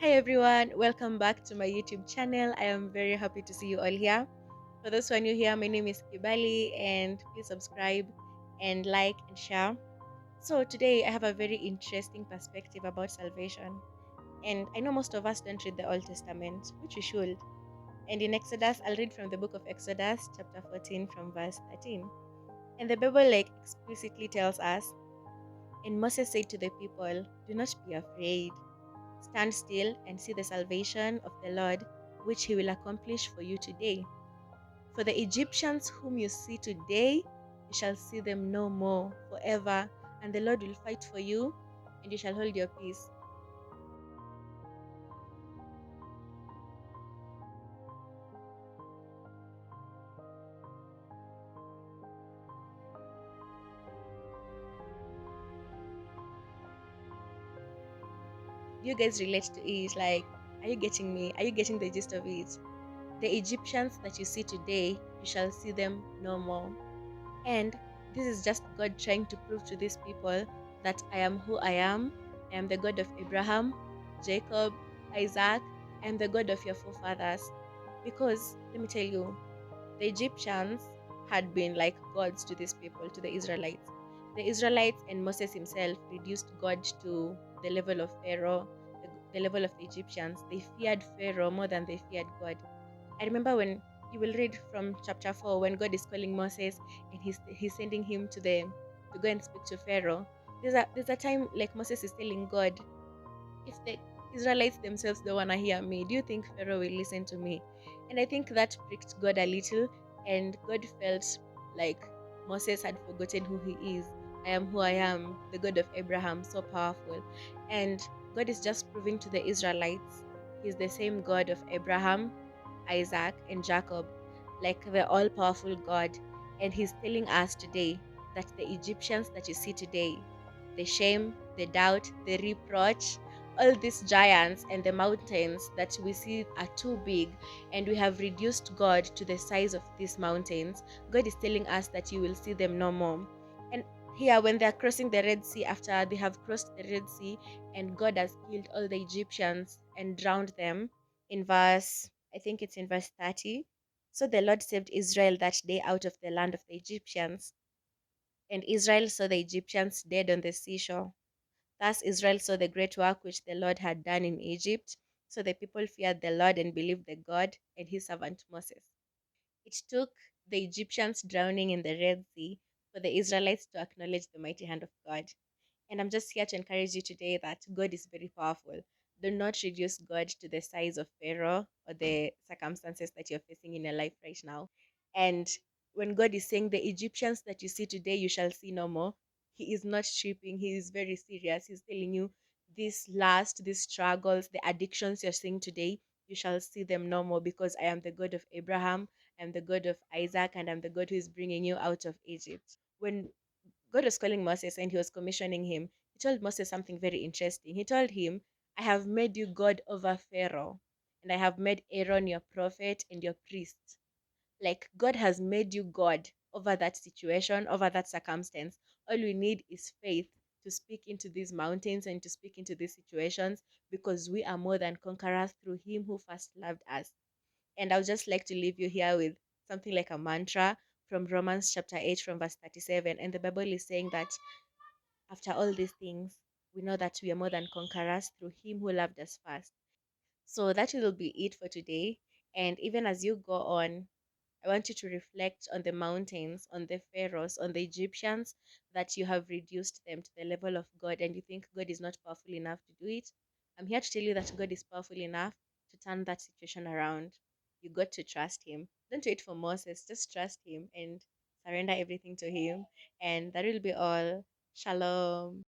Hi everyone, welcome back to my YouTube channel. I am very happy to see you all here. For those who are new here, my name is Kibali and please subscribe and like and share. So today I have a very interesting perspective about salvation. And I know most of us don't read the Old Testament, which we should. And in Exodus, I'll read from the book of Exodus, chapter 14 from verse 13. And the Bible explicitly tells us, and Moses said to the people, "Do not be afraid. Stand still and see the salvation of the Lord, which he will accomplish for you today. For the Egyptians whom you see today, you shall see them no more forever, and the Lord will fight for you, and you shall hold your peace." Do you guys relate to it? Like, are you getting me? Are you getting the gist of it? The Egyptians that you see today, you shall see them no more. And this is just God trying to prove to these people that I am who I am. I am the God of Abraham, Jacob, Isaac. I am the God of your forefathers. Because let me tell you, the Egyptians had been like gods to these people, to the Israelites. The Israelites and Moses himself reduced God to the level of Pharaoh, the level of the Egyptians. They feared Pharaoh more than they feared God. I remember when you will read from chapter 4 when God is calling Moses and he's sending him to go and speak to Pharaoh. There's a time like Moses is telling God, if the Israelites themselves don't wanna hear me, do you think Pharaoh will listen to me? And I think that pricked God a little, and God felt like Moses had forgotten who he is. I am who I am, the God of Abraham, so powerful. And God is just proving to the Israelites he's the same God of Abraham, Isaac, and Jacob, like the all powerful God. And He's telling us today that the Egyptians that you see today, the shame, the doubt, the reproach, all these giants and the mountains that we see are too big, and we have reduced God to the size of these mountains. God is telling us that you will see them no more. And here, when they're crossing the Red Sea, after they have crossed the Red Sea, and God has killed all the Egyptians and drowned them, in verse, I think it's in verse 30. So the Lord saved Israel that day out of the land of the Egyptians. And Israel saw the Egyptians dead on the seashore. Thus Israel saw the great work which the Lord had done in Egypt. So the people feared the Lord and believed the God and his servant Moses. It took the Egyptians drowning in the Red Sea for the Israelites to acknowledge the mighty hand of God. And I'm just here to encourage you today that God is very powerful. Do not reduce God to the size of Pharaoh or the circumstances that you're facing in your life right now. And when God is saying, the Egyptians that you see today, you shall see no more, He is not tripping. He is very serious. He's telling you, these struggles, the addictions you're seeing today, you shall see them no more, because I am the God of Abraham, I am the God of Isaac, and I'm the God who is bringing you out of Egypt. When God was calling Moses and he was commissioning him, he told Moses something very interesting. He told him, I have made you God over Pharaoh, and I have made Aaron your prophet and your priest. Like, God has made you God over that situation, over that circumstance. All we need is faith to speak into these mountains and to speak into these situations, because we are more than conquerors through him who first loved us. And I would just like to leave you here with something like a mantra from Romans chapter 8, from verse 37. And the Bible is saying that after all these things, we know that we are more than conquerors through him who loved us first. So that will be it for today. And even as you go on, I want you to reflect on the mountains, on the pharaohs, on the Egyptians, that you have reduced them to the level of God, and you think God is not powerful enough to do it. I'm here to tell you that God is powerful enough to turn that situation around. You got to trust Him. Don't wait for Moses, just trust Him and surrender everything to Him. And that will be all. Shalom.